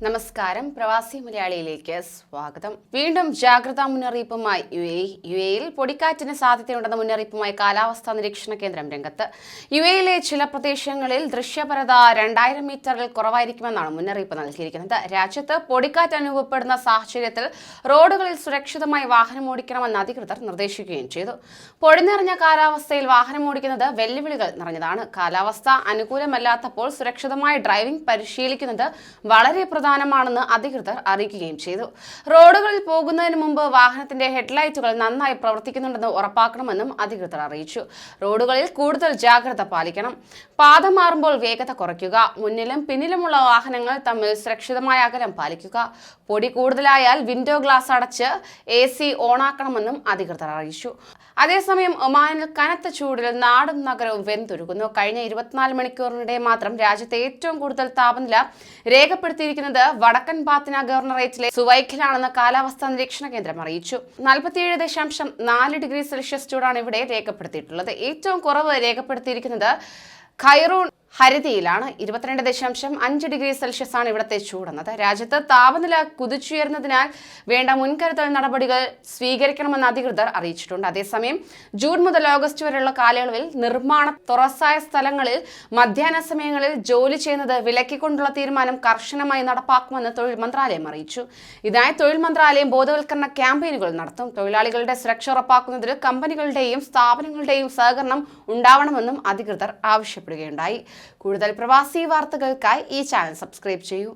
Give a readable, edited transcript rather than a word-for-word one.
നമസ്കാരം. പ്രവാസി മലയാളിയിലേക്ക് സ്വാഗതം. വീണ്ടും ജാഗ്രതാ മുന്നറിയിപ്പുമായി യുഎഇയിൽ പൊടിക്കാറ്റിന് സാധ്യതയുണ്ടെന്ന മുന്നറിയിപ്പുമായി കാലാവസ്ഥാ നിരീക്ഷണ കേന്ദ്രം രംഗത്ത്. യുഎഇയിലെ ചില പ്രദേശങ്ങളിൽ ദൃശ്യപരത 2000 മീറ്ററിൽ കുറവായിരിക്കുമെന്നാണ് മുന്നറിയിപ്പ് നൽകിയിരിക്കുന്നത്. രാജ്യത്ത് പൊടിക്കാറ്റ് അനുഭവപ്പെടുന്ന സാഹചര്യത്തിൽ റോഡുകളിൽ സുരക്ഷിതമായി വാഹനം ഓടിക്കണമെന്ന് അധികൃതർ നിർദ്ദേശിക്കുകയും ചെയ്തു. പൊടിനിറഞ്ഞ കാലാവസ്ഥയിൽ വാഹനം ഓടിക്കുന്നത് വെല്ലുവിളികൾ നിറഞ്ഞതാണ്. കാലാവസ്ഥ അനുകൂലമല്ലാത്തപ്പോൾ സുരക്ഷിതമായി ഡ്രൈവിംഗ് പരിശീലിക്കുന്നത് വളരെ പ്രധാനമാണെന്ന് അധികൃതർ അറിയിക്കുകയും ചെയ്തു. റോഡുകളിൽ പോകുന്നതിന് മുമ്പ് വാഹനത്തിന്റെ ഹെഡ്ലൈറ്റുകൾ നന്നായി പ്രവർത്തിക്കുന്നുണ്ടെന്ന് ഉറപ്പാക്കണമെന്നും അധികൃതർ അറിയിച്ചു. റോഡുകളിൽ കൂടുതൽ ജാഗ്രത പാലിക്കണം. പാത മാറുമ്പോൾ വേഗത കുറയ്ക്കുക. മുന്നിലും പിന്നിലുമുള്ള വാഹനങ്ങൾ തമ്മിൽ സുരക്ഷിതമായ അകലം പാലിക്കുക. പൊടി കൂടുതലായാൽ വിൻഡോ ഗ്ലാസ് അടച്ച് AC ഓണാക്കണമെന്നും അധികൃതർ അറിയിച്ചു. അതേസമയം ഒമാനിൽ കനത്ത ചൂടിൽ നാടും നഗരവും വെന്തുരുകുന്നു. കഴിഞ്ഞ 24 മണിക്കൂറിനിടെ മാത്രം രാജ്യത്തെ ഏറ്റവും കൂടുതൽ താപനില രേഖപ്പെടുത്തിയിരിക്കുന്നത് വടക്കൻ ബാത്തിന ഗവർണറേറ്റിലെ സുവൈഖിലാണെന്ന് കാലാവസ്ഥാ നിരീക്ഷണ കേന്ദ്രം അറിയിച്ചു. 47.4 ഡിഗ്രി സെൽഷ്യസ് ചൂടാണ് ഇവിടെ രേഖപ്പെടുത്തിയിട്ടുള്ളത്. ഏറ്റവും കുറവ് രേഖപ്പെടുത്തിയിരിക്കുന്നത് ഖൈറൂൺ ഹരിതയിലാണ്. 22.5 ഡിഗ്രി സെൽഷ്യസ് ആണ് ഇവിടുത്തെ ചൂടെന്നത്. രാജ്യത്ത് താപനില കുതിച്ചുയർന്നതിനാൽ വേണ്ട മുൻകരുതൽ നടപടികൾ സ്വീകരിക്കണമെന്ന് അധികൃതർ അറിയിച്ചിട്ടുണ്ട്. അതേസമയം ജൂൺ മുതൽ ഓഗസ്റ്റ് വരെയുള്ള കാലയളവിൽ നിർമ്മാണ തുറസായ സ്ഥലങ്ങളിൽ മധ്യാഹ്ന സമയങ്ങളിൽ ജോലി ചെയ്യുന്നത് വിലക്കിക്കൊണ്ടുള്ള തീരുമാനം കർശനമായി നടപ്പാക്കുമെന്ന് തൊഴിൽ മന്ത്രാലയം അറിയിച്ചു. ഇതിനായി തൊഴിൽ മന്ത്രാലയം ബോധവൽക്കരണ ക്യാമ്പയിനുകൾ നടത്തും. തൊഴിലാളികളുടെ സുരക്ഷ ഉറപ്പാക്കുന്നതിൽ കമ്പനികളുടെയും സ്ഥാപനങ്ങളുടെയും സഹകരണം ഉണ്ടാവണമെന്നും അധികൃതർ ആവശ്യപ്പെടുകയുണ്ടായി. കൂടുതൽ പ്രവാസി വാർത്തകൾക്കായി ഈ ചാനൽ സബ്സ്ക്രൈബ് ചെയ്യൂ.